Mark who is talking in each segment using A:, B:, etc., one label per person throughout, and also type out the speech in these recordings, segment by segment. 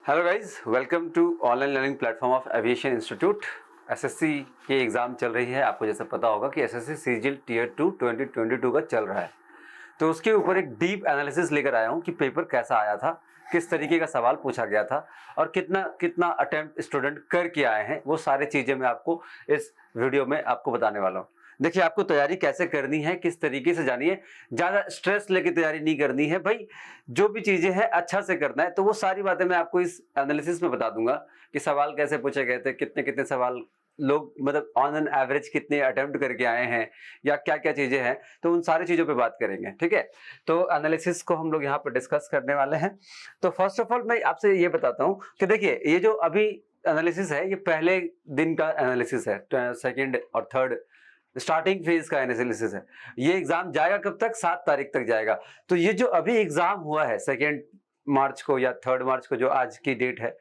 A: Hello guys, welcome to online learning platform of aviation institute. SSC की exam चल रही है। आपको जैसे पता होगा कि एसएससी सीजीएल टियर 2 2022 का चल रहा है, तो उसके ऊपर एक डीप एनालिसिस लेकर आया हूँ कि पेपर कैसा आया था, किस तरीके का सवाल पूछा गया था और कितना कितना अटेम्प्ट स्टूडेंट करके आए हैं। वो सारी चीज़ें मैं आपको इस वीडियो में आपको बताने वाला हूँ। देखिए, आपको तैयारी कैसे करनी है, किस तरीके से जानी है। ज़्यादा स्ट्रेस लेके तैयारी नहीं करनी है भाई, जो भी चीज़ें हैं अच्छा से करना है। तो वो सारी बातें मैं आपको इस एनालिसिस में बता दूंगा कि सवाल कैसे पूछे गए थे, कितने कितने सवाल लोग मतलब ऑन एन एवरेज कितने अटेम्प्ट करके आए हैं या क्या क्या चीज़ें हैं। तो उन सारी चीज़ों पे बात करेंगे, ठीक है। तो एनालिसिस को हम लोग यहाँ पर डिस्कस करने वाले हैं। तो फर्स्ट ऑफ ऑल मैं आपसे ये बताता हूँ कि देखिए, ये जो अभी एनालिसिस है ये पहले दिन का एनालिसिस है, सेकेंड और थर्ड स्टार्टिंग फेज का एनालिसिस है। ये एग्जाम जाएगा कब तक? 7 तारीख तक जाएगा। तो ये जो अभी एग्जाम हुआ है 2 मार्च को या 3 मार्च को, जो आज की डेट है,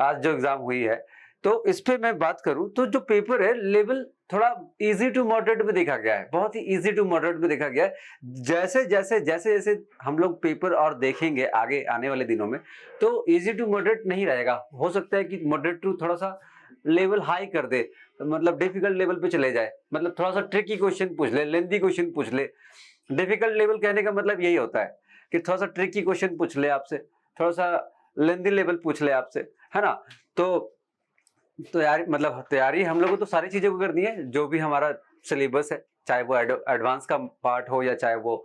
A: आज जो एग्जाम हुई है, तो इस पे मैं बात करूं तो जो पेपर है लेवल थोड़ा इजी टू मॉडरेट में देखा गया है, बहुत ही इजी टू मॉडरेट में देखा गया है। जैसे जैसे जैसे जैसे हम लोग पेपर और देखेंगे आगे आने वाले दिनों में, तो इजी टू मॉडरेट नहीं रहेगा। हो सकता है कि मॉडरेट टू थोड़ा सा लेवल हाई कर दे, मतलब डिफिकल्ट लेवल पे चले जाए, मतलब थोड़ा सा ट्रिकी क्वेश्चन पूछ ले, लेंथी क्वेश्चन पूछ ले। डिफिकल्ट लेवल कहने का मतलब यही होता है कि थोड़ा सा ट्रिकी क्वेश्चन पूछ ले आपसे, थोड़ा सा लेंथी लेवल पूछ ले आपसे, है ना। तो तैयारी मतलब तैयारी हम लोगों को तो सारी चीजों को करनी है, जो भी हमारा सिलेबस है, चाहे वो एडवांस का पार्ट हो या चाहे वो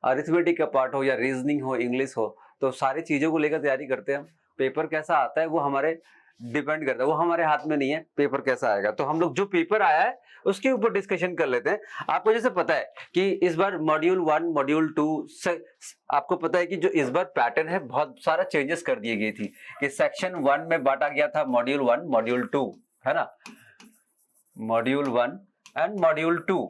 A: अरिथमेटिक का पार्ट हो या रीजनिंग हो, इंग्लिश हो, तो सारी चीजों को लेकर तैयारी करते हैं हम। पेपर कैसा आता है वो हमारे डिपेंड करता है, वो हमारे हाथ में नहीं है पेपर कैसा आएगा। तो हम लोग जो पेपर आया है उसके ऊपर डिस्कशन कर लेते हैं। आपको जैसे पता है कि इस बार मॉड्यूल 1 मॉड्यूल 2 से आपको पता है कि जो इस बार पैटर्न है बहुत सारा चेंजेस कर दिए गई थी कि सेक्शन 1 में बांटा गया था मॉड्यूल 1 मॉड्यूल 2, है ना, मॉड्यूल 1 एंड मॉड्यूल 2।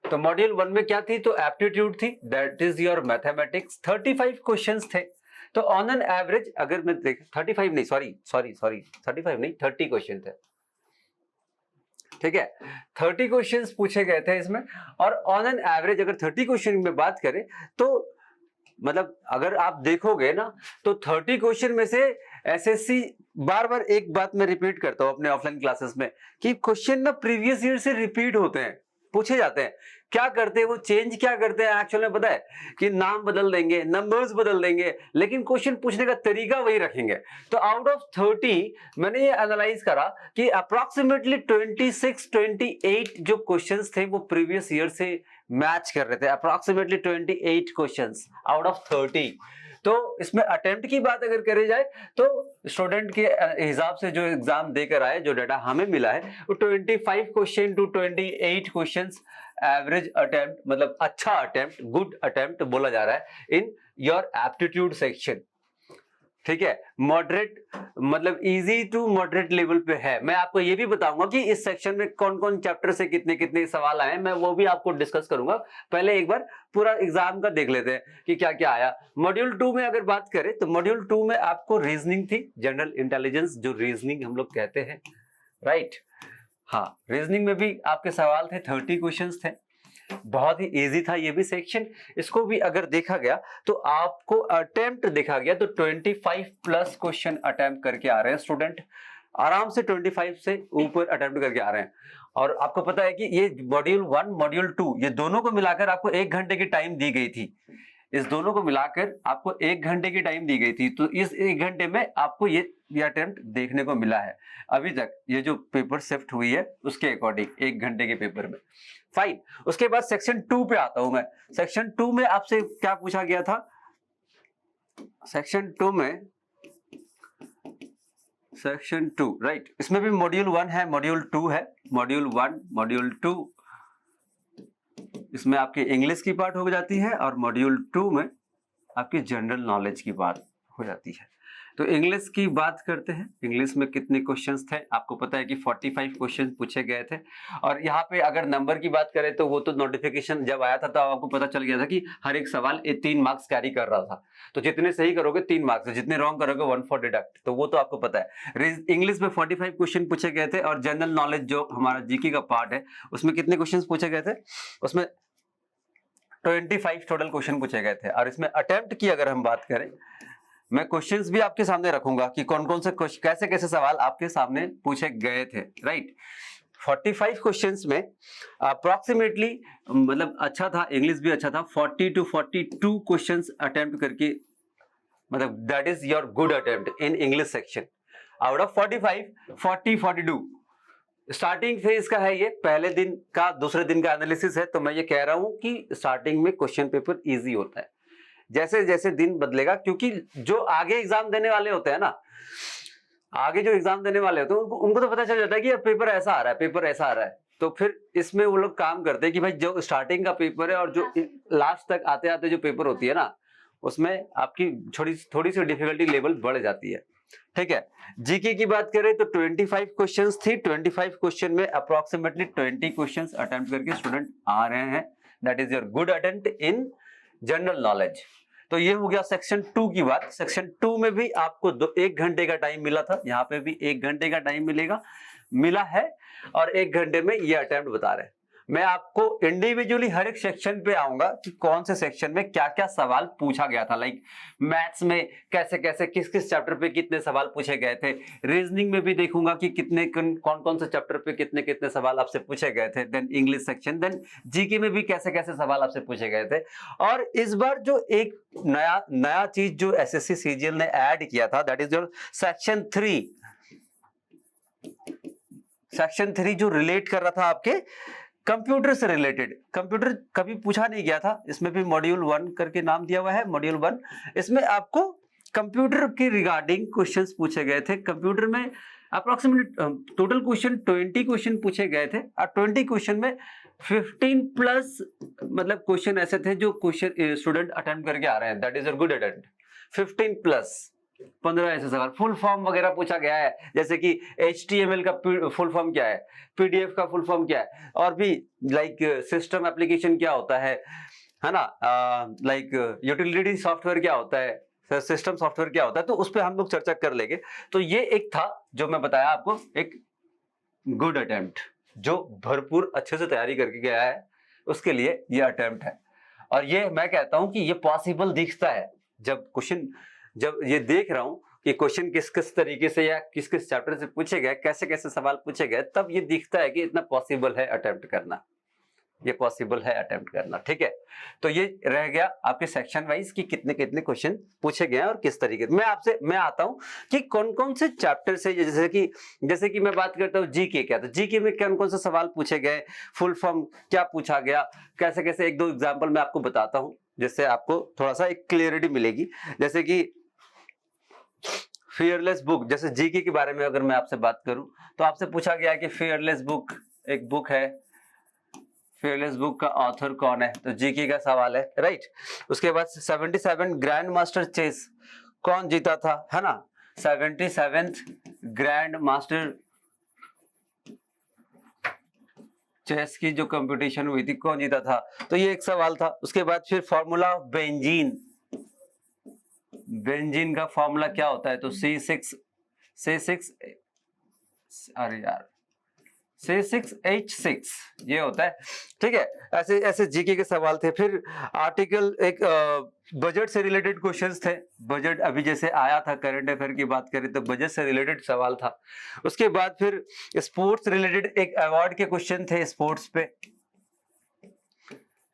A: तो मॉड्यूल 1 में क्या थी? तो एप्टीट्यूड थी, that is your mathematics. 35 questions थे। तो ऑन एन एवरेज अगर मैं देख 35 नहीं, सॉरी 35 नहीं, 30 क्वेश्चन थे, ठीक है। 30 क्वेश्चंस पूछे गए थे इसमें। और ऑन एन एवरेज अगर 30 क्वेश्चन में बात करें तो मतलब अगर आप देखोगे ना, तो 30 क्वेश्चन में से एसएससी बार बार एक बात मैं रिपीट करता हूं अपने ऑफलाइन क्लासेस में कि क्वेश्चन ना प्रीवियस ईयर से रिपीट होते हैं, पूछे जाते हैं। क्या करते हैं वो, चेंज क्या करते हैं एक्चुअल में पता है कि नाम बदल देंगे, नंबर्स बदल देंगे, लेकिन क्वेश्चन पूछने का तरीका वही रखेंगे। तो आउट ऑफ 30 मैंने ये एनालाइज करा कि अप्रोक्सीमेटली 26-28 जो क्वेश्चंस थे वो प्रीवियस ईयर से मैच कर रहे थे। Approximately 28 questions out of 30। तो इसमें अटेम्प्ट की बात अगर करी जाए तो स्टूडेंट के हिसाब से जो एग्जाम देकर आए, जो डाटा हमें मिला है, वो 25 question to 28 questions average attempt, मतलब अच्छा अटेम्प्ट, गुड अटेम्प्ट बोला जा रहा है इन योर एप्टीट्यूड सेक्शन, ठीक है। मॉडरेट मतलब इजी टू मॉडरेट लेवल पे है। मैं आपको ये भी बताऊंगा कि इस सेक्शन में कौन कौन चैप्टर से कितने कितने सवाल आए, मैं वो भी आपको डिस्कस करूंगा। पहले एक बार पूरा एग्जाम का देख लेते हैं कि क्या क्या आया। मॉड्यूल 2 में अगर बात करें तो मॉड्यूल 2 में आपको रीजनिंग थी, जनरल इंटेलिजेंस जो रीजनिंग हम लोग कहते हैं, राइट। हाँ, रीजनिंग में भी आपके सवाल थे, 30 क्वेश्चंस थे। बहुत ही इजी था ये भी सेक्शन। इसको भी अगर देखा गया तो आपको अटेम्प्ट देखा गया तो 25 प्लस क्वेश्चन अटेम्प्ट करके आ रहे हैं स्टूडेंट, आराम से 25 से ऊपर अटेम्प्ट करके आ रहे हैं। और आपको पता है कि ये मॉड्यूल 1 मॉड्यूल 2 ये दोनों को मिलाकर आपको 1 घंटे की टाइम दी गई थी। इस दोनों को मिलाकर आपको 1 घंटे की टाइम दी गई थी। तो इस 1 घंटे में आपको ये अटेम्प्ट देखने को मिला है अभी तक, ये जो पेपर शिफ्ट हुई है उसके अकॉर्डिंग 1 घंटे के पेपर में। फाइन। उसके बाद सेक्शन 2 पे आता हूं मैं। सेक्शन 2 में आपसे क्या पूछा गया था? सेक्शन 2 में सेक्शन 2, राइट। इसमें भी मॉड्यूल 1 है, मॉड्यूल 2 है, मॉड्यूल 1 मॉड्यूल 2। इसमें आपकी इंग्लिश की पार्ट हो जाती है और मॉड्यूल 2 में आपकी जनरल नॉलेज की बात हो जाती है। तो इंग्लिश की बात करते हैं। इंग्लिश में कितने क्वेश्चंस थे? आपको पता है कि 45 क्वेश्चन पूछे गए थे। और यहाँ पे अगर नंबर की बात करें तो वो तो नोटिफिकेशन जब आया था तो आपको पता चल गया था कि हर एक सवाल 3 मार्क्स कैरी कर रहा था। तो जितने सही करोगे 3 मार्क्स, जितने रॉन्ग करोगे 1 फॉर डिडक्ट। तो वो तो आपको पता है। इंग्लिश में 45 क्वेश्चन पूछे गए थे और जनरल नॉलेज जो हमारा जीके का पार्ट है उसमें कितने क्वेश्चन पूछे गए थे? उसमें 25 टोटल क्वेश्चन पूछे गए थे। और इसमें अटेम्प्ट की अगर हम बात करें, मैं क्वेश्चंस भी आपके सामने रखूंगा कि कौन कौन से कैसे कैसे सवाल आपके सामने पूछे गए थे, राइट। 45 क्वेश्चंस में अप्रोक्सीमेटली, मतलब अच्छा था, इंग्लिश भी अच्छा था, 40 to 42 क्वेश्चंस अटेम्प्ट करके, मतलब that is your good attempt in English section. Out of 45, 42 starting phase का है, ये पहले दिन का दूसरे दिन का एनालिसिस है। तो मैं ये कह रहा हूं कि स्टार्टिंग में क्वेश्चन पेपर इजी होता है, जैसे जैसे दिन बदलेगा, क्योंकि जो आगे एग्जाम देने वाले होते हैं ना, आगे जो एग्जाम देने वाले होते हैं उनको तो पता चल जाता है कि पेपर ऐसा आ रहा है, पेपर ऐसा आ रहा है। तो फिर इसमें वो लोग काम करते हैं कि भाई जो स्टार्टिंग का पेपर है और जो लास्ट तक आते आते जो पेपर होती है ना, उसमें आपकी थोड़ी सी डिफिकल्टी लेवल बढ़ जाती है, ठीक है। जीके की बात करें तो 25 क्वेश्चंस थी। 25 क्वेश्चन में अप्रोक्सीमेटली 20 क्वेश्चंस अटेम्प्ट करके स्टूडेंट आ रहे हैं। That is your good attempt in general knowledge. तो ये हो गया सेक्शन 2 की बात। सेक्शन 2 में भी आपको 1 घंटे का टाइम मिला था, यहाँ पे भी 1 घंटे का टाइम मिला है, और 1 घंटे में ये अटेम्प्ट बता रहे हैं। मैं आपको इंडिविजुअली हर एक सेक्शन पे आऊंगा कि कौन से सेक्शन में क्या क्या सवाल पूछा गया था। लाइक मैथ्स में कैसे कैसे किस किस चैप्टर पे कितने सवाल पूछे गए थे, रीजनिंग में भी देखूंगा कि कितने कौन कौन से चैप्टर पे कितने कितने सवाल आपसे पूछे गए थे, then English section, then GK में भी कैसे कैसे सवाल आपसे पूछे गए थे। और इस बार जो एक नया चीज जो एसएससी सीजीएल ने ऐड किया था, that is your section 3। Section 3 जो रिलेट कर रहा था आपके कंप्यूटर से रिलेटेड। कंप्यूटर कभी पूछा नहीं गया था, इसमें भी मॉड्यूल 1 करके नाम दिया हुआ है, मॉड्यूल 1। इसमें आपको कंप्यूटर के रिगार्डिंग क्वेश्चंस पूछे गए थे। कंप्यूटर में अप्रोक्सीमेटली टोटल क्वेश्चन 20 क्वेश्चन पूछे गए थे, और 20 क्वेश्चन में 15 प्लस मतलब क्वेश्चन ऐसे थे जो क्वेश्चन स्टूडेंट अटेम्प्ट करके आ रहे हैं। That is a good attempt. 15 plus 15 ऐसे सवाल। फुल फॉर्म वगैरह पूछा गया है, जैसे कि HTML का फुल फॉर्म क्या है, PDF का फुल फॉर्म क्या है, और भी लाइक सिस्टम एप्लीकेशन क्या होता है ना, लाइक यूटिलिटी सॉफ्टवेयर क्या होता है, सिस्टम सॉफ्टवेयर क्या होता है, तो उस पर हम लोग चर्चा कर लेंगे। तो ये एक था जो मैं बताया आपको, एक गुड अटेम्प्ट जो भरपूर अच्छे से तैयारी करके गया है, उसके लिए ये अटेम्प्ट है। और ये मैं कहता हूं कि ये पॉसिबल दिखता है जब ये देख रहा हूं कि क्वेश्चन किस किस तरीके से या किस किस चैप्टर से पूछे गए, कैसे कैसे सवाल पूछे गए, तब ये दिखता है कि इतना पॉसिबल है अटेम्प्ट करना, ये पॉसिबल है अटेम्प्ट करना, ठीक है। तो ये रह गया आपके सेक्शन वाइज कि कितने कितने क्वेश्चन पूछे गए और किस तरीके से। मैं आता हूं कि कौन कौन से चैप्टर से, जैसे कि मैं बात करता हूं जीके क्या, तो जीके में कौन कौन से सवाल पूछे गए, फुल फॉर्म क्या पूछा गया, कैसे कैसे, एक दो एग्जाम्पल मैं आपको बताता हूं, जिससे आपको थोड़ा सा एक क्लियरिटी मिलेगी। जैसे कि फियरलेस बुक, जैसे जीके के बारे में अगर मैं आपसे बात करूं तो आपसे पूछा गया कि फियरलेस बुक एक बुक है, फियरलेस बुक का ऑथर कौन है, तो जीके का सवाल है, राइट। उसके बाद 77 ग्रैंड मास्टर चेस कौन जीता था, है ना, 77th ग्रैंड मास्टर चेस की जो कंपटीशन हुई थी कौन जीता था, तो ये एक सवाल था। उसके बाद फिर फॉर्मूला ऑफ बेंजीन, बेंजीन का फॉर्मूला क्या होता है, तो C6H6 ये होता है, ठीक है। ऐसे ऐसे जीके के सवाल थे। फिर आर्टिकल एक बजट से रिलेटेड क्वेश्चंस थे। बजट अभी जैसे आया था, करंट अफेयर की बात करें तो बजट से रिलेटेड सवाल था। उसके बाद फिर स्पोर्ट्स रिलेटेड एक अवार्ड के क्वेश्चन थे,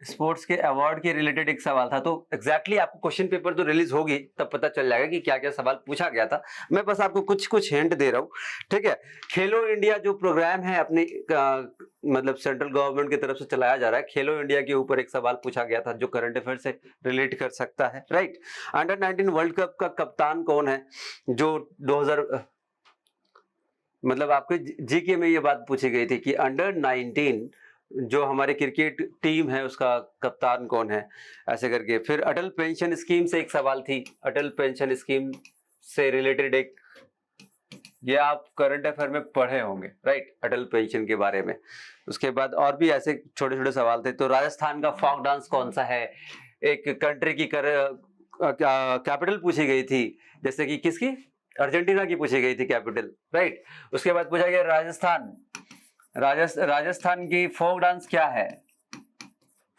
A: स्पोर्ट्स के अवार्ड के रिलेटेड एक सवाल था। तो एग्जैक्टली आपको क्वेश्चन पेपर तो रिलीज होगी तब पता चल जाएगा कि क्या क्या सवाल पूछा गया था। मैं बस आपको कुछ कुछ हिंट दे रहा हूँ, ठीक है। खेलो इंडिया जो प्रोग्राम है अपनी मतलब सेंट्रल गवर्नमेंट की तरफ से चलाया जा रहा है, खेलो इंडिया के ऊपर एक सवाल पूछा गया था जो करंट अफेयर से रिलेट कर सकता है, राइट। अंडर 19 वर्ल्ड कप का कप्तान कौन है, जो 2000 मतलब आपके जीके में ये बात पूछी गई थी कि अंडर 19 जो हमारे क्रिकेट टीम है उसका कप्तान कौन है, ऐसे करके। फिर अटल पेंशन स्कीम से एक सवाल थी, अटल पेंशन स्कीम से रिलेटेड एक, ये आप करंट अफेयर में पढ़े होंगे, राइट, अटल पेंशन के बारे में। उसके बाद और भी ऐसे छोटे छोटे सवाल थे। तो राजस्थान का फोक डांस कौन सा है, एक कंट्री की कैपिटल पूछी गई थी, जैसे कि किसकी, अर्जेंटीना की पूछी गई थी कैपिटल, राइट। उसके बाद पूछा गया राजस्थान की फोक डांस क्या है,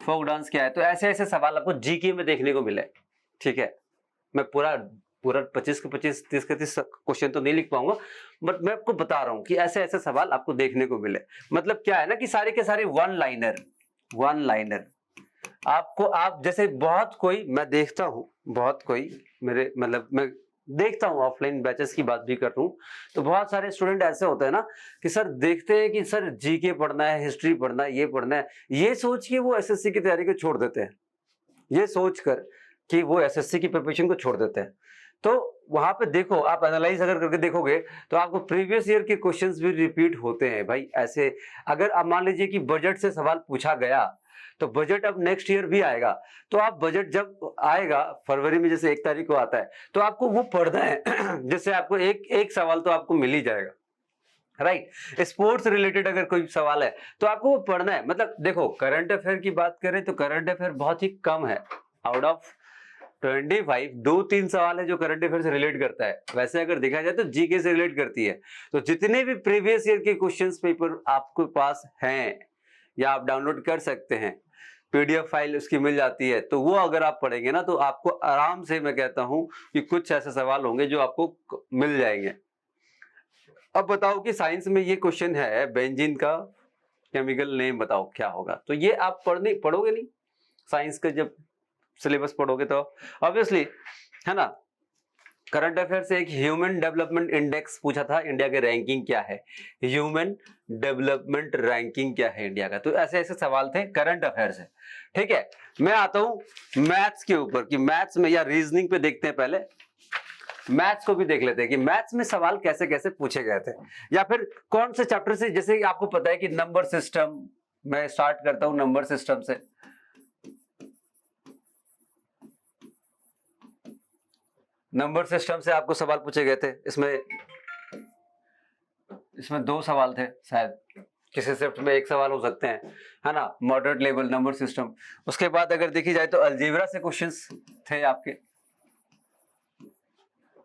A: फोक डांस क्या है। तो ऐसे ऐसे सवाल आपको जीके में देखने को मिले, ठीक है। मैं पूरा पूरा 25 के 25, 30 के 30 क्वेश्चन तो नहीं लिख पाऊंगा, बट मैं आपको बता रहा हूँ कि ऐसे ऐसे सवाल आपको देखने को मिले। मतलब क्या है ना कि सारे के सारे वन लाइनर आपको, आप जैसे बहुत कोई मैं देखता हूँ, बहुत कोई मेरे मतलब मैं देखता हूँ ऑफलाइन बैचेस की बात भी कर रहा हूँ, तो बहुत सारे स्टूडेंट ऐसे होते हैं ना कि सर देखते हैं कि सर जीके पढ़ना है, हिस्ट्री पढ़ना है, ये पढ़ना है, ये सोच के वो एसएससी की तैयारी को छोड़ देते हैं, ये सोचकर कि वो एसएससी की प्रिपरेशन को छोड़ देते हैं। तो वहां पे देखो, आप एनालाइज अगर करके देखोगे तो आपको प्रीवियस ईयर के क्वेश्चंस भी रिपीट होते हैं भाई। ऐसे अगर आप मान लीजिए कि बजट से सवाल पूछा गया, तो बजट अब नेक्स्ट ईयर भी आएगा, तो आप बजट जब आएगा फरवरी में, जैसे 1 तारीख को आता है, तो आपको वो पढ़ना है जिससे आपको एक सवाल तो आपको मिल ही जाएगा, राइट। स्पोर्ट्स रिलेटेड अगर कोई सवाल है तो आपको वो पढ़ना है। मतलब देखो, करंट अफेयर की बात करें तो करंट अफेयर बहुत ही कम है, आउट ऑफ 25 2-3 सवाल है जो करंट अफेयर से रिलेट करता है। वैसे अगर देखा जाए तो जीके से रिलेट करती है। तो जितने भी प्रीवियस ईयर के क्वेश्चंस पेपर आपके पास हैं या आप डाउनलोड कर सकते हैं, पीडीएफ फाइल उसकी मिल जाती है, तो वो अगर आप पढ़ेंगे ना तो आपको आराम से, मैं कहता हूं कि कुछ ऐसे सवाल होंगे जो आपको मिल जाएंगे। अब बताओ कि साइंस में ये क्वेश्चन है, बेंजीन का केमिकल नेम बताओ क्या होगा, तो ये आप पढ़ोगे नहीं साइंस का जब सिलेबस पढ़ोगे तो ऑब्वियसली, है ना। करंट अफेयर से एक ह्यूमन डेवलपमेंट इंडेक्स पूछा था, इंडिया के रैंकिंग क्या है, ह्यूमन डेवलपमेंट रैंकिंग क्या है इंडिया का, तो ऐसे ऐसे सवाल थे करंट अफेयर से। ठीक है, मैं आता हूं मैथ्स के ऊपर कि मैथ्स में या रीजनिंग पे देखते हैं, पहले मैथ्स को भी देख लेते हैं कि मैथ्स में सवाल कैसे कैसे पूछे गए थे, या फिर कौन से चैप्टर से। जैसे आपको पता है कि नंबर सिस्टम, मैं स्टार्ट करता हूं नंबर सिस्टम से। नंबर सिस्टम से आपको सवाल पूछे गए थे, इसमें 2 सवाल थे शायद, किसी शिफ्ट में 1 सवाल हो सकते हैं, है ना। Moderate level number system. उसके बाद अगर देखी जाए तो अलजेब्रा से क्वेश्चंस थे आपके,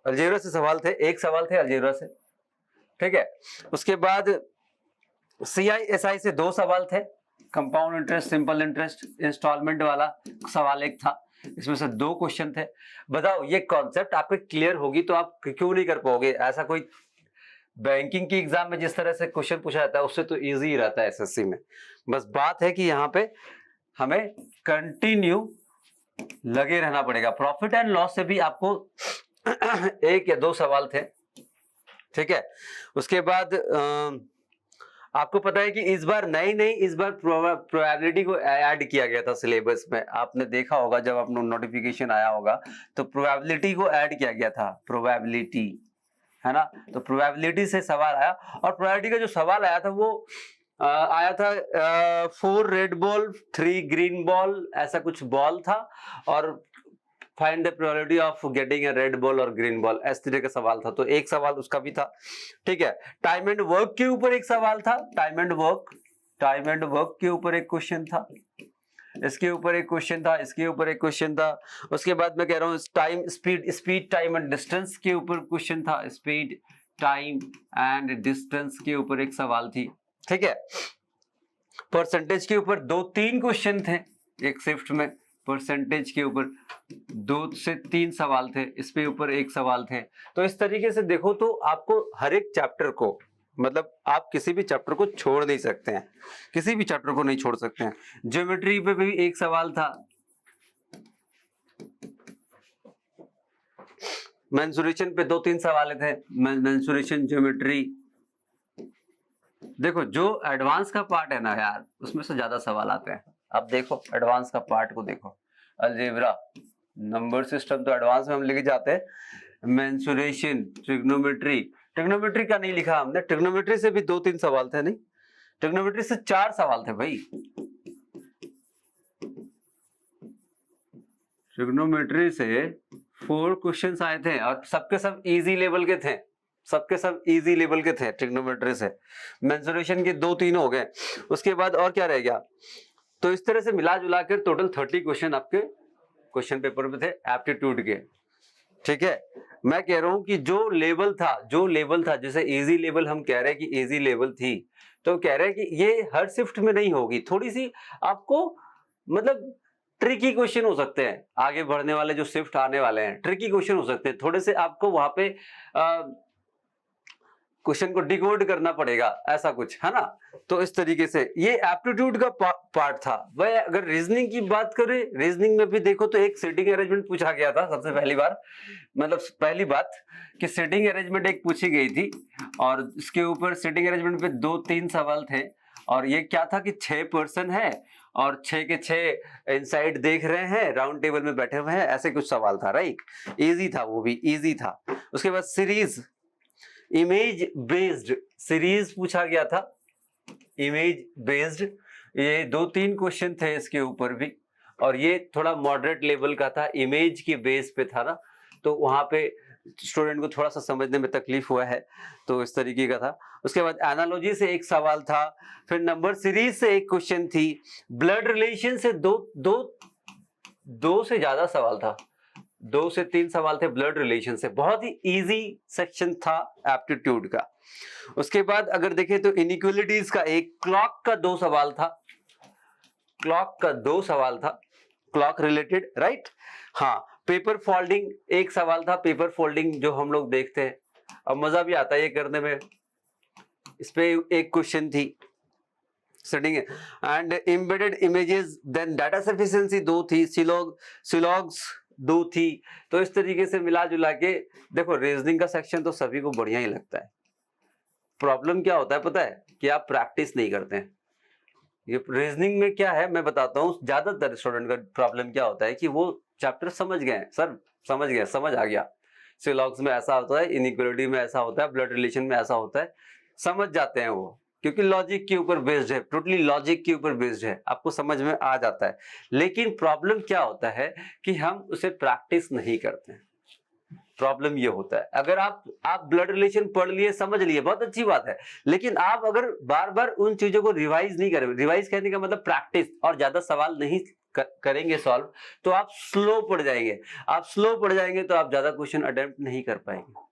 A: अलजेब्रा से सवाल थे, 1 सवाल थे अलजेब्रा से। ठीक है, उसके बाद CISI से 2 सवाल थे, compound interest, simple interest, instalment वाला सवाल 1 था, इसमें से 2 क्वेश्चन थे। बताओ ये कॉन्सेप्ट आपके क्लियर होगी तो आप क्यों नहीं कर पाओगे। ऐसा कोई बैंकिंग की एग्जाम में जिस तरह से क्वेश्चन पूछा जाता है उससे तो इजी ही रहता है एसएससी में। बस बात है कि यहाँ पे हमें कंटिन्यू लगे रहना पड़ेगा। प्रॉफिट एंड लॉस से भी आपको 1 या 2 सवाल थे। ठीक है, उसके बाद आपको पता है कि इस बार इस बार प्रोबेबिलिटी को ऐड किया गया था सिलेबस में। आपने देखा होगा जब आपको नोटिफिकेशन आया होगा तो प्रोबेबिलिटी को ऐड किया गया था, प्रोबेबिलिटी, है ना। तो प्रोबेबिलिटी से सवाल आया, और प्रोबेबिलिटी का जो सवाल आया था वो आया था 4 रेड बॉल 3 ग्रीन बॉल, ऐसा कुछ बॉल था, और find the probability of getting a red ball और ग्रीन बॉल, इस तरह का सवाल था। तो 1 सवाल उसका भी था। ठीक है, टाइम एंड वर्क के ऊपर 1 सवाल था, टाइम एंड वर्क के ऊपर 1 क्वेश्चन था, इसके ऊपर 1 क्वेश्चन था, इसके ऊपर 1 क्वेश्चन था। उसके बाद मैं कह रहा हूँ time speed time and distance के ऊपर क्वेश्चन था, स्पीड टाइम एंड डिस्टेंस के ऊपर 1 सवाल थी। ठीक है, परसेंटेज के ऊपर 2-3 क्वेश्चन थे एक शिफ्ट में, परसेंटेज के ऊपर 2 से 3 सवाल थे, इस पे ऊपर 1 सवाल थे। तो इस तरीके से देखो तो आपको हर एक चैप्टर को, मतलब आप किसी भी चैप्टर को छोड़ नहीं सकते हैं, किसी भी चैप्टर को नहीं छोड़ सकते हैं। ज्योमेट्री पे भी 1 सवाल था, मेंसुरेशन पे 2-3 सवाल थे, मेंसुरेशन ज्योमेट्री। देखो जो एडवांस का पार्ट है ना यार, उसमें से ज्यादा सवाल आते हैं। अब देखो एडवांस का पार्ट को देखो, अलजेब्रा, नंबर सिस्टम तो एडवांस में हम लेके जाते हैं, मेंसुरेशन, ट्रिग्नोमेट्री का नहीं लिखा हमने, ट्रिग्नोमेट्री से भी 2-3 सवाल थे, नहीं ट्रिग्नोमेट्री से 4 सवाल थे भाई, ट्रिग्नोमेट्री से 4 क्वेश्चंस आए थे, और सबके सब इजी लेवल के थे, ट्रिग्नोमेट्री से। मेंसुरेशन के 2-3 हो गए, उसके बाद और क्या रह गया। तो इस तरह से मिला जुला कर टोटल 30 क्वेश्चन आपके क्वेश्चन पेपर में थे एप्टीट्यूड के। ठीक है, मैं कह रहा हूं कि जो लेवल था, जैसे इजी लेवल हम कह रहे हैं कि इजी लेवल थी, तो कह रहे हैं कि ये हर शिफ्ट में नहीं होगी, थोड़ी सी आपको मतलब ट्रिकी क्वेश्चन हो सकते हैं, आगे बढ़ने वाले जो शिफ्ट आने वाले हैं ट्रिकी क्वेश्चन हो सकते हैं, थोड़े से आपको वहां पे क्वेश्चन को डिकोड करना पड़ेगा, ऐसा कुछ है ना। तो इस तरीके से ये एप्टीट्यूड का पार्ट था। वह अगर रीजनिंग की बात करें, रीजनिंग में भी देखो तो एक सीटिंग अरेंजमेंट पूछा गया था सबसे पहली बार, मतलब पहली बात कि सीटिंग अरेंजमेंट एक पूछी गई थी और इसके ऊपर सीटिंग अरेंजमेंट पे 2-3 सवाल थे और ये क्या था कि 6 पर्सन है और 6 के 6 इनसाइड देख रहे हैं, राउंड टेबल में बैठे हुए हैं, ऐसे कुछ सवाल था, राइट। इजी था, वो भी इजी था। उसके बाद सीरीज, इमेज बेस्ड सीरीज पूछा गया था, इमेज बेस्ड, ये 2-3 क्वेश्चन थे इसके ऊपर भी और ये थोड़ा मॉडरेट लेवल का था, इमेज के बेस पे था ना, तो वहां पे स्टूडेंट को थोड़ा सा समझने में तकलीफ हुआ है, तो इस तरीके का था। उसके बाद एनालॉजी से एक सवाल था, फिर नंबर सीरीज से एक क्वेश्चन थी, ब्लड रिलेशन से दो से ज्यादा सवाल था, 2 से 3 सवाल थे ब्लड रिलेशन से, बहुत ही इजी सेक्शन था एप्टीट्यूड का। उसके बाद अगर देखें तो इनइक्वालिटीज का एक, क्लॉक का 2 सवाल था, क्लॉक का 2 सवाल था, क्लॉक रिलेटेड, राइट। हाँ, पेपर फोल्डिंग एक सवाल था, पेपर फोल्डिंग जो हम लोग देखते हैं, अब मजा भी आता है ये करने में, इस पे एक क्वेश्चन थी setting and embedded images, then data sufficiency 2 थी, सिलॉग्स 2 थी। तो इस तरीके से मिला जुला के देखो रीजनिंग का सेक्शन तो सभी को बढ़िया ही लगता है। प्रॉब्लम क्या होता है पता है कि आप प्रैक्टिस नहीं करते हैं। ये रीजनिंग में क्या है मैं बताता हूँ, ज्यादातर स्टूडेंट का प्रॉब्लम क्या होता है कि वो चैप्टर समझ गए सर, समझ गए, समझ आ गया, सिलॉग्स में ऐसा होता है, इनइक्वालिटी में ऐसा होता है, ब्लड रिलेशन में ऐसा होता है, समझ जाते हैं वो, क्योंकि लॉजिक के ऊपर बेस्ड है, टोटली लॉजिक के ऊपर बेस्ड है, आपको समझ में आ जाता है। लेकिन प्रॉब्लम क्या होता है कि हम उसे प्रैक्टिस नहीं करते हैं, प्रॉब्लम ये होता है। अगर आप ब्लड रिलेशन पढ़ लिए, समझ लिए, बहुत अच्छी बात है, लेकिन आप अगर बार बार उन चीजों को रिवाइज नहीं करें, रिवाइज करने का मतलब प्रैक्टिस, और ज्यादा सवाल नहीं करेंगे सॉल्व, तो आप स्लो पढ़ जाएंगे। आप स्लो पढ़ जाएंगे तो आप ज्यादा क्वेश्चन अटेम्प्ट नहीं कर पाएंगे।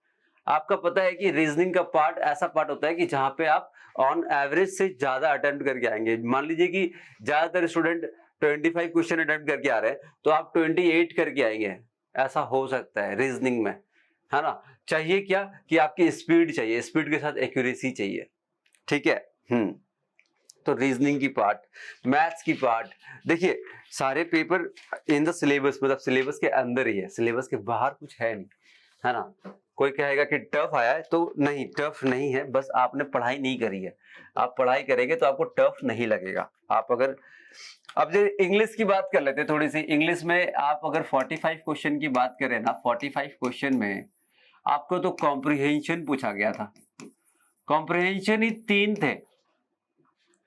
A: आपका पता है कि रीजनिंग का पार्ट ऐसा पार्ट होता है कि जहां पे आप ऑन एवरेज से ज्यादा अटेम्प्ट करके आएंगे। मान लीजिए कि ज्यादातर स्टूडेंट 25 क्वेश्चन अटेम्प्ट करके आ रहे हैं, तो आप 28 करके आएंगे, ऐसा हो सकता है रीजनिंग में, है ना। चाहिए क्या कि आपकी स्पीड चाहिए, स्पीड के साथ एक्यूरेसी चाहिए, ठीक है। तो रीजनिंग की पार्ट, मैथ्स की पार्ट, देखिए सारे पेपर इन द सिलेबस, मतलब सिलेबस के अंदर ही है, सिलेबस के बाहर कुछ है नहीं, है ना। कोई कहेगा कि टफ आया है, तो नहीं, टफ नहीं है, बस आपने पढ़ाई नहीं करी है। आप पढ़ाई करेंगे तो आपको टफ नहीं लगेगा। आप अगर अब जो इंग्लिश की बात कर लेते हैं थोड़ी सी, इंग्लिश में आप अगर 45 क्वेश्चन की बात करें ना, 45 क्वेश्चन में आपको तो कॉम्प्रिहेंशन पूछा गया था, कॉम्प्रिहेंशन ही 3 थे,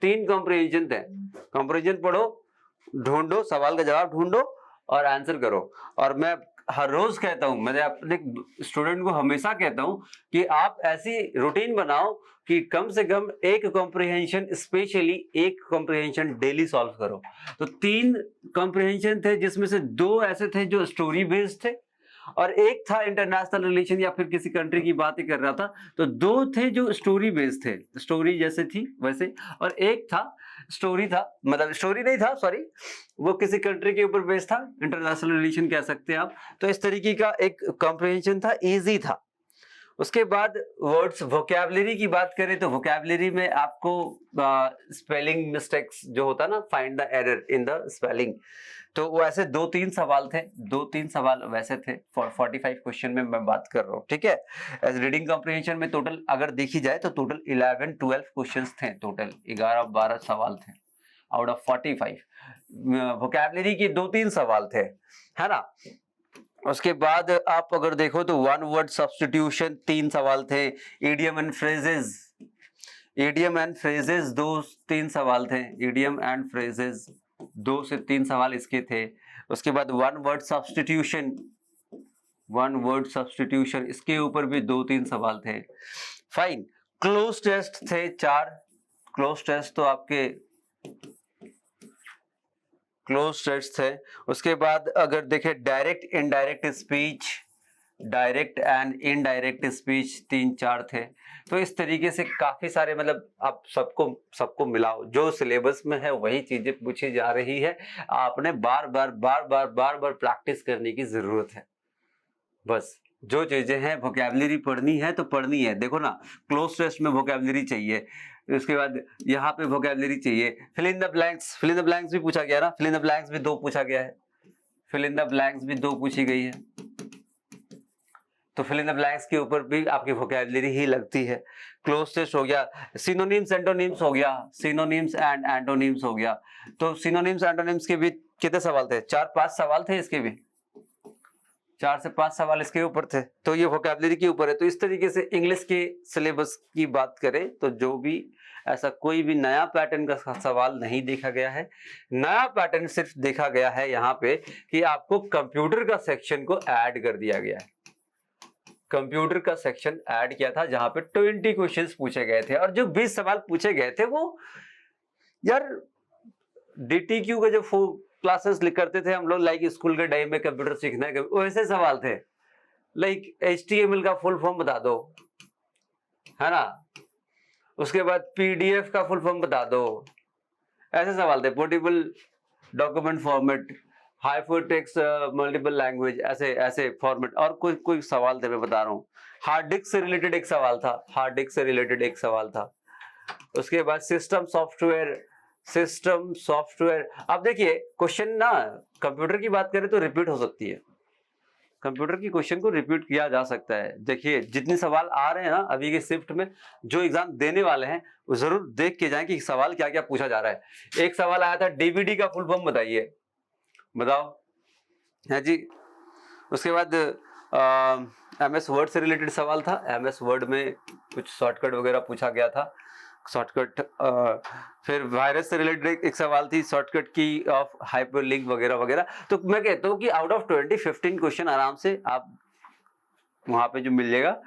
A: 3 कॉम्प्रिहेंशन थे। कॉम्प्रिहेंशन पढ़ो, ढूंढो, सवाल का जवाब ढूंढो और आंसर करो। और मैं हर रोज कहता हूं, मैं अपने स्टूडेंट को हमेशा कहता हूं कि आप ऐसी रूटीन बनाओ कि कम से कम एक कॉम्प्रिहेंशन, स्पेशली एक कॉम्प्रिहेंशन डेली सॉल्व करो। तो 3 कॉम्प्रिहेंशन थे, जिसमें से 2 ऐसे थे जो स्टोरी बेस्ड थे और एक था इंटरनेशनल रिलेशन या फिर किसी कंट्री की बात ही कर रहा था। तो 2 थे जो स्टोरी बेस्ड थे, स्टोरी जैसे थी वैसे, और एक था स्टोरी था, मतलब स्टोरी नहीं था, सॉरी, वो किसी कंट्री के ऊपर बेस्ड था, इंटरनेशनल रिलेशन कह सकते हैं आप। तो इस तरीके का एक कॉम्प्रिहेंशन था, इजी था। उसके बाद वर्ड्स, वोकैबुलरी की बात करें तो वोकैबुलरी में आपको स्पेलिंग मिस्टेक्स जो होता है ना, find the error in the spelling, तो वो ऐसे 2-3 सवाल थे, 2-3 सवाल वैसे थे। 45 क्वेश्चन में मैं बात कर रहा हूँ, ठीक है। एज रीडिंग कॉम्प्रिहेंशन में टोटल अगर देखी जाए तो टोटल 11-12 क्वेश्चंस थे, टोटल 11-12 सवाल थे आउट ऑफ 45। वोकैबुलरी के 2-3 सवाल थे, है ना। उसके बाद आप अगर देखो तो 1 वर्ड सब्स्टिट्यूशन 3 सवाल थे, idiom and phrases, idiom and phrases 2-3 सवाल थे, इडियम एंड फ्रेजेस 2 से 3 सवाल इसके थे। उसके बाद 1 वर्ड सब्स्टिट्यूशन, 1 वर्ड सब्स्टिट्यूशन, इसके ऊपर भी 2-3 सवाल थे। फाइन। क्लोज टेस्ट थे 4, क्लोज टेस्ट तो आपके क्लोज टेस्ट थे। उसके बाद अगर देखें direct indirect speech, direct and indirect speech 3-4 थे। तो इस तरीके से काफ़ी सारे मतलब आप सबको मिलाओ, जो सिलेबस में है वही चीज़ें पूछी जा रही है। आपने बार बार प्रैक्टिस करने की ज़रूरत है। बस जो चीज़ें हैं वोकैबुलरी पढ़नी है तो पढ़नी है। देखो ना, क्लोज टेस्ट में वोकैबुलरी चाहिए, उसके बाद यहाँ पे वोकैबुलरी चाहिए। फिल इन द ब्लैंक्स भी पूछा गया ना, फिल इन द ब्लैंक्स भी 2 पूछा गया है, फिल इन द ब्लैंक्स भी 2 पूछी गई है। तो फिल इन द ब्लैंक्स के ऊपर भी आपकी वोकैबुलरी ही लगती है। क्लोज टेस्ट हो गया, सिनोनिम्स एंटोनिम्स हो गया, सिनोनिम्स एंड एंटोनिम्स हो गया। तो सिनोनिम्स एंटोनिम्स के भी कितने सवाल थे? 4-5 सवाल थे इसके भी, 4 से 5 सवाल इसके ऊपर थे। तो ये वोकैबुलरी के ऊपर है। तो इस तरीके से इंग्लिश के सिलेबस की बात करें तो जो भी ऐसा कोई भी नया पैटर्न का सवाल नहीं देखा गया है। नया पैटर्न सिर्फ देखा गया है यहाँ पे कि आपको कंप्यूटर का सेक्शन को ऐड कर दिया गया है। कंप्यूटर का सेक्शन ऐड किया था जहां पे 20 क्वेश्चंस पूछे गए थे, और जो 20 सवाल पूछे गए थे वो यार DTQ के जो क्लासेस करते थे हम लोग, लाइक स्कूल के टाइम में कंप्यूटर सीखना है, वैसे सवाल थे। लाइक HTML का फुल फॉर्म बता दो, है ना, उसके बाद PDF का फुल फॉर्म बता दो, ऐसे सवाल थे। Portable document format, hypertext multiple language, ऐसे फॉर्मेट, और कोई सवाल थे मैं बता रहा हूँ। हार्ड डिस्क से रिलेटेड एक सवाल था, उसके बाद सिस्टम सॉफ्टवेयर। अब देखिए क्वेश्चन ना, कंप्यूटर की बात करें तो रिपीट हो सकती है, कंप्यूटर की क्वेश्चन को रिपीट किया जा सकता है। देखिए जितने सवाल आ रहे हैं ना अभी के शिफ्ट में, जो एग्जाम देने वाले हैं वो जरूर देख के जाएं कि सवाल क्या क्या पूछा जा रहा है। एक सवाल आया था, DVD का फुल फॉर्म बताइए, बताओ, है जी। उसके बाद MS वर्ड से रिलेटेड सवाल था, MS वर्ड में कुछ शॉर्टकट वगैरह पूछा गया था, शॉर्टकट। फिर वायरस से रिलेटेड एक सवाल थी, शॉर्टकट की ऑफ हाइपरलिंक वगैरह वगैरह। तो मैं कहता हूँ कि आउट ऑफ 15 क्वेश्चन आराम से आप वहां पे जो मिल जाएगा।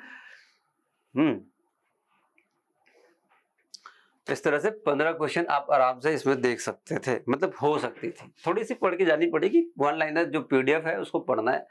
A: इस तरह से 15 क्वेश्चन आप आराम से इसमें देख सकते थे, मतलब हो सकती थी। थोड़ी सी पढ़ के जानी पड़ेगी, 1 लाइनर जो PDF है उसको पढ़ना है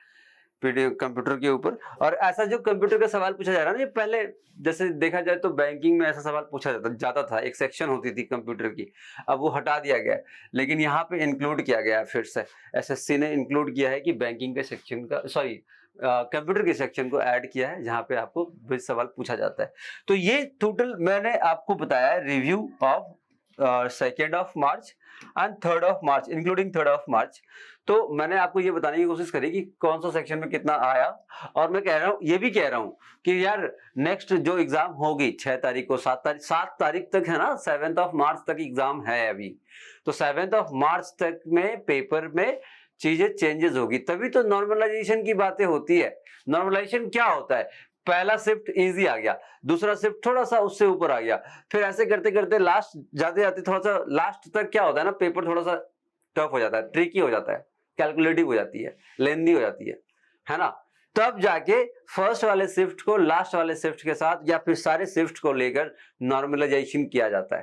A: PDF कंप्यूटर के ऊपर। और ऐसा जो कंप्यूटर का सवाल पूछा जा रहा है ना, ये पहले जैसे देखा जाए तो बैंकिंग में ऐसा सवाल पूछा जाता था, एक सेक्शन होती थी कंप्यूटर की, अब वो हटा दिया गया है, लेकिन यहाँ पे इंक्लूड किया गया है फिर से। SSC ने इंक्लूड किया है कि बैंकिंग के सेक्शन का, सॉरी कंप्यूटर के सेक्शन को ऐड किया है, जहाँ पे आपको बेस सवाल पूछा जाता है। तो ये टोटल मैंने आपको बताया review of 2 March and 3 March, including 3 मार्च। तो मैंने आपको ये बताने की कोशिश करी कि कौन सा सेक्शन में कितना आया। और मैं कह रहा हूँ, ये भी कह रहा हूँ कि यार नेक्स्ट जो एग्जाम होगी 6 तारीख को, 7 तारीख तक है ना, 7 मार्च तक एग्जाम है अभी। तो 7 मार्च तक में पेपर में चीजें चेंजेस होगी, तभी तो नॉर्मलाइजेशन की बातें होती है। नॉर्मलाइजेशन क्या होता है? पहला शिफ्ट इजी आ गया, दूसरा शिफ्ट थोड़ा सा उससे ऊपर आ गया, फिर ऐसे करते करते लास्ट जाते जाते थोड़ा सा लास्ट तक क्या होता है ना, पेपर थोड़ा सा टफ हो जाता है, ट्रिकी हो जाता है, कैलकुलेटिव हो जाती है, लेंदी हो जाती है ना। तब जाके फर्स्ट वाले शिफ्ट को लास्ट वाले शिफ्ट के साथ या फिर सारे शिफ्ट को लेकर नॉर्मलाइजेशन किया जाता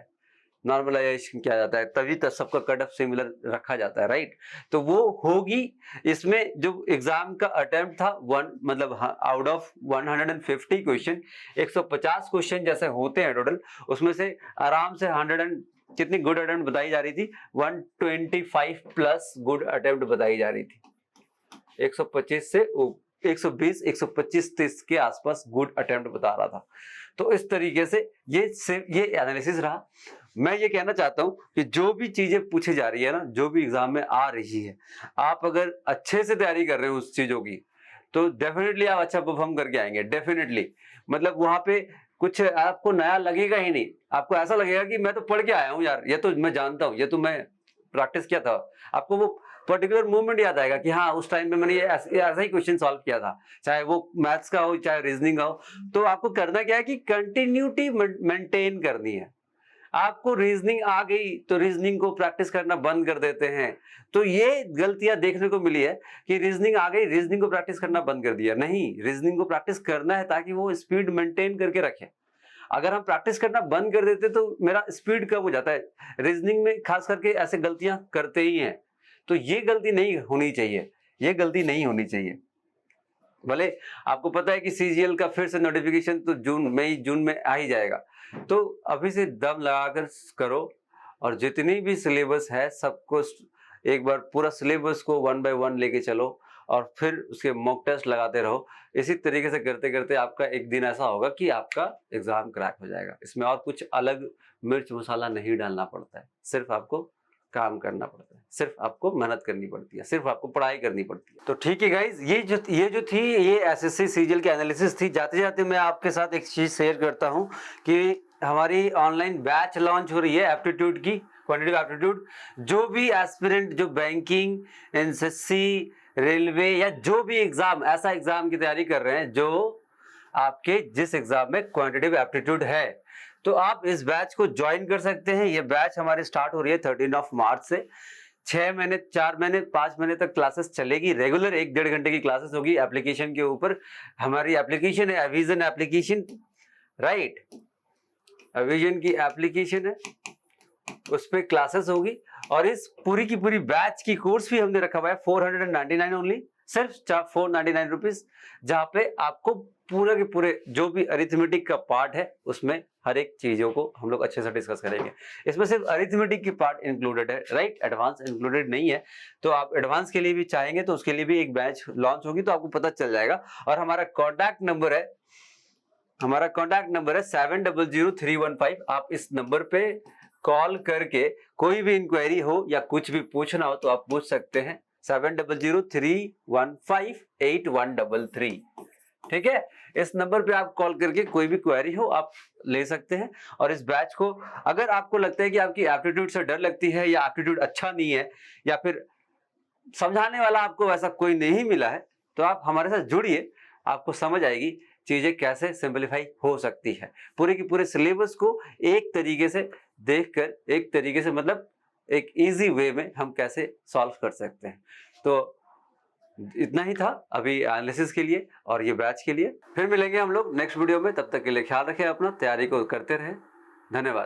A: है, तभी तक सबका कट ऑफ सिमिलर रखा जाता है, राइट। तो वो होगी इसमें जो एग्जाम का अटेम्प्ट था, मतलब आउट ऑफ 150 क्वेश्चन 150 क्वेश्चन जैसे होते हैं टोटल, उसमें से आराम से 100 कितनी गुड अटेम्प्ट बताई जा रही थी, 125 प्लस गुड अटेम्प्ट बताई जा रही थी। 125 से 120, 125, 30 के आसपास गुड अटेम्प्ट बता रहा था। तो इस तरीके से ये एनालिसिस रहा। मैं ये कहना चाहता हूं कि जो भी चीजें पूछी जा रही है ना, जो भी एग्जाम में आ रही है, आप अगर अच्छे से तैयारी कर रहे हो उस चीजों की, तो डेफिनेटली आप अच्छा परफॉर्म करके आएंगे, डेफिनेटली। मतलब वहां पे कुछ आपको नया लगेगा ही नहीं, आपको ऐसा लगेगा कि मैं तो पढ़ के आया हूँ यार, ये तो मैं जानता हूँ, ये तो मैं प्रैक्टिस किया था। आपको वो पर्टिकुलर मूवमेंट याद आएगा कि हाँ उस टाइम में मैंने ऐसा ही क्वेश्चन सॉल्व किया था, चाहे वो मैथ्स का हो चाहे रीजनिंग का हो। तो आपको करना क्या है कि कंटिन्यूटी मेंटेन करनी है। आपको रीजनिंग आ गई तो रीजनिंग को प्रैक्टिस करना बंद कर देते हैं। तो ये गलतियां देखने को मिली है कि रीजनिंग आ गई, रीजनिंग को प्रैक्टिस करना बंद कर दिया। नहीं, रीजनिंग को प्रैक्टिस करना है ताकि वो स्पीड मेंटेन करके रखे। अगर हम प्रैक्टिस करना बंद कर देते तो मेरा स्पीड कम हो जाता है। रीजनिंग में खास करके ऐसे गलतियां करते ही हैं, तो ये गलती नहीं होनी चाहिए, ये गलती नहीं होनी चाहिए। भले आपको पता है कि सीजीएल का फिर से नोटिफिकेशन तो जून में आ ही जाएगा, तो अभी से दम लगाकर करो और जितनी भी सिलेबस है सबको एक बार पूरा सिलेबस को 1 बाय 1 लेके चलो और फिर उसके मॉक टेस्ट लगाते रहो। इसी तरीके से करते करते आपका एक दिन ऐसा होगा कि आपका एग्जाम क्रैक हो जाएगा। इसमें और कुछ अलग मिर्च मसाला नहीं डालना पड़ता है, सिर्फ आपको काम करना पड़ता है, सिर्फ आपको मेहनत करनी पड़ती है, सिर्फ आपको पढ़ाई करनी पड़ती है। तो ठीक है गाइज, ये जो थी ये एसएससी सीजीएल की एनालिसिस थी। जाते जाते मैं आपके साथ एक चीज शेयर करता हूँ कि हमारी ऑनलाइन बैच लॉन्च हो रही है एप्टीट्यूड की, क्वांटिटेटिव एप्टीट्यूड। जो भी एस्पिरेंट जो बैंकिंग, एसएससी, रेलवे या जो भी एग्जाम, ऐसा एग्जाम की तैयारी कर रहे हैं जो आपके जिस एग्जाम में क्वांटिटेटिव एप्टीट्यूड है, तो आप इस बैच को ज्वाइन कर सकते हैं। ये बैच हमारी स्टार्ट हो रही है 13 मार्च से। 6 महीने, 4 महीने, 5 महीने तक क्लासेस चलेगी। रेगुलर 1-1.5 घंटे की क्लासेस होगी एप्लीकेशन के ऊपर। हमारी एप्लीकेशन है अविजन एप्लीकेशन, राइट, अविजन की एप्लीकेशन है, उस पर क्लासेस होगी। और इस पूरी की पूरी बैच की कोर्स भी हमने रखा हुआ है 499 ओनली, सिर्फ 499 रुपीज, जहां पे आपको पूरे के पूरे जो भी अरिथमेटिक का पार्ट है उसमें हर एक चीजों को हम लोग अच्छे से डिस्कस करेंगे। इसमें सिर्फ अरिथमेटिक की पार्ट इंक्लूडेड है, राइट, एडवांस इंक्लूडेड नहीं है। तो आप एडवांस के लिए भी चाहेंगे तो उसके लिए भी एक बैच लॉन्च होगी, तो आपको पता चल जाएगा। और हमारा कॉन्टैक्ट नंबर है 700315। आप इस नंबर पे कॉल करके कोई भी इंक्वायरी हो या कुछ भी पूछना हो तो आप पूछ सकते हैं। 7003158133, ठीक है। इस नंबर पे आप कॉल करके कोई भी क्वेरी हो आप ले सकते हैं। और इस बैच को अगर आपको लगता है कि आपकी एप्टीट्यूड से डर लगती है या एप्टीट्यूड अच्छा नहीं है या फिर समझाने वाला आपको वैसा कोई नहीं मिला है, तो आप हमारे साथ जुड़िए, आपको समझ आएगी चीजें कैसे सिंपलीफाई हो सकती है। पूरे के पूरे सिलेबस को एक तरीके से देखकर, एक तरीके से मतलब एक इजी वे में हम कैसे सॉल्व कर सकते हैं। तो इतना ही था अभी एनालिसिस के लिए और ये बैच के लिए। फिर मिलेंगे हम लोग नेक्स्ट वीडियो में, तब तक के लिए ख्याल रखें अपना, तैयारी को करते रहें। धन्यवाद।